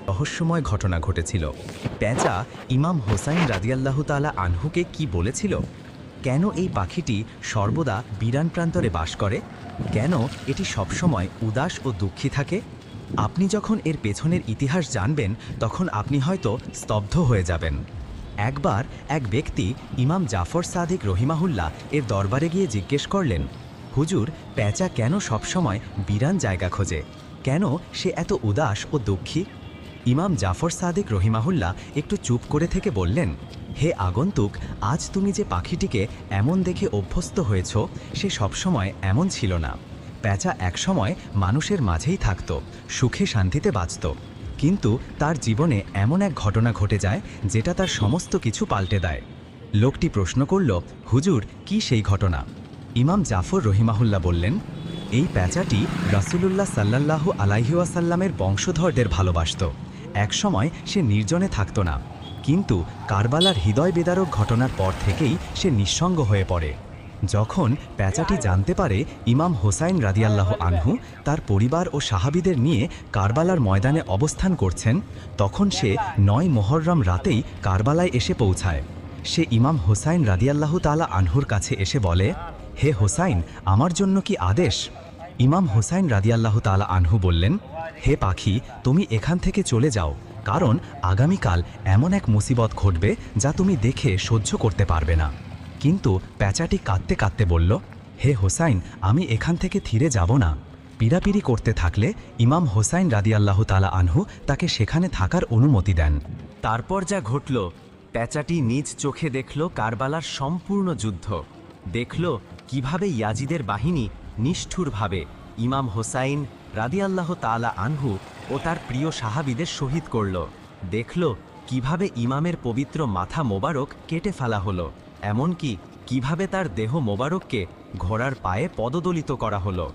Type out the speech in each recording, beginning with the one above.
রহস্যময় ঘটনা ঘটেছিল। পেঁচা ইমাম হোসাইন রাদিয়াল্লাহু তাআলা আনহুকে কি বলেছিল? কেন এই পাখিটি সর্বদা বিরান প্রান্তরে বাস করে? কেন এটি সবসময় উদাস ও দুঃখী থাকে? আপনি যখন এর পেছনের ইতিহাস জানবেন তখন আপনি হয়তো স্তব্ধ হয়ে যাবেন। একবার এক ব্যক্তি ইমাম জাফর সাদিক রহিমাহুল্লাহ এর দরবারে গিয়ে জিজ্ঞেস করলেন, হুজুর, পেঁচা কেন সবসময় বিরান জায়গা খোঁজে? কেন সে এত উদাস ও দুঃখী? ইমাম জাফর সাদিক রহিমাহুল্লাহ একটু চুপ করে থেকে বললেন, হে আগন্তুক, আজ তুমি যে পাখিটিকে এমন দেখে অভ্যস্ত হয়েছ সে সবসময় এমন ছিল না। পেঁচা একসময় মানুষের মাঝেই থাকত, সুখে শান্তিতে বাঁচত, কিন্তু তার জীবনে এমন এক ঘটনা ঘটে যায় যেটা তার সমস্ত কিছু পাল্টে দেয়। লোকটি প্রশ্ন করল, হুজুর, কি সেই ঘটনা? ইমাম জাফর রহিমাহুল্লাহ বললেন, এই পেঁচাটি রাসূলুল্লাহ সাল্লাল্লাহু আলাইহি ওয়াসাল্লামের বংশধরদের ভালোবাসত। একসময় সে নির্জনে থাকত না, কিন্তু কারবালার হৃদয় বেদারক ঘটনার পর থেকেই সে নিঃসঙ্গ হয়ে পড়ে। যখন পেঁচাটি জানতে পারে ইমাম হোসাইন রাদিয়াল্লাহু আনহু তার পরিবার ও সাহাবীদের নিয়ে কারবালার ময়দানে অবস্থান করছেন, তখন সে ৯ মুহররম রাতেই কারবালায় এসে পৌঁছায়। সে ইমাম হোসাইন রাদিয়াল্লাহু তাআলা আনহুর কাছে এসে বলে, হে হোসাইন, আমার জন্য কি আদেশ? ইমাম হোসাইন রাদিয়াল্লাহু তাআলা আনহু বললেন, হে পাখি, তুমি এখান থেকে চলে যাও, কারণ আগামীকাল এমন এক মুসিবত ঘটবে যা তুমি দেখে সহ্য করতে পারবে না। কিন্তু পেঁচাটি কাঁদতে কাঁদতে বলল, হে হোসাইন, আমি এখান থেকে থিরে যাব না। পীড়াপিড়ি করতে থাকলে ইমাম হোসাইন রাদিয়াল্লাহু তাআলা আনহু তাকে সেখানে থাকার অনুমতি দেন। তারপর যা ঘটল, পেঁচাটি নিজ চোখে দেখল কারবালার সম্পূর্ণ যুদ্ধ। দেখল কিভাবে ইয়াজিদের বাহিনী নিষ্ঠুরভাবে ইমাম হোসাইন রাদিয়াল্লাহু তাআলা আনহু ও তার প্রিয় সাহাবীদের শহীদ করল। দেখল কিভাবে ইমামের পবিত্র মাথা মোবারক কেটে ফেলা হলো, এমনকি কিভাবে তার দেহ মোবারককে ঘোড়ার পায়ে পদদলিত করা হলো।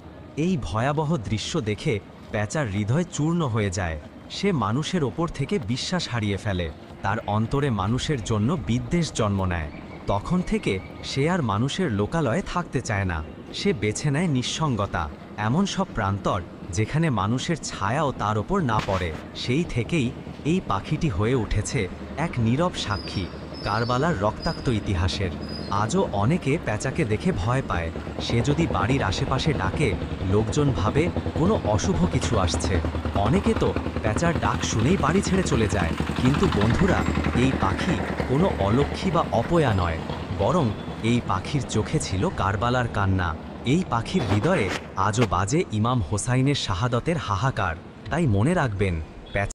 এই ভয়াবহ দৃশ্য দেখে পেঁচার হৃদয় চূর্ণ হয়ে যায়। সে মানুষের ওপর থেকে বিশ্বাস হারিয়ে ফেলে, তার অন্তরে মানুষের জন্য বিদ্বেষ জন্ম নেয়। তখন থেকে সে আর মানুষের লোকালয়ে থাকতে চায় না। সে বেছে নেয় নিঃসঙ্গতা, এমন সব প্রান্তর যেখানে মানুষের ছায়াও তার ওপর না পড়ে। সেই থেকেই এই পাখিটি হয়ে উঠেছে এক নীরব সাক্ষী কারবালার রক্তাক্ত ইতিহাসের। আজও অনেকে পেঁচাকে দেখে ভয় পায়। সে যদি বাড়ির আশেপাশে ডাকে, লোকজন ভাবে কোনো অশুভ কিছু আসছে। অনেকে তো পেঁচার ডাক শুনেই বাড়ি ছেড়ে চলে যায়। কিন্তু বন্ধুরা, এই পাখি কোনো অলক্ষ্মী বা অপয়া নয়, বরং এই পাখির চোখে ছিল কারবালার কান্না। এই পাখির হৃদয়ে আজও বাজে ইমাম হোসাইনের শাহাদতের হাহাকার। তাই মনে রাখবেন,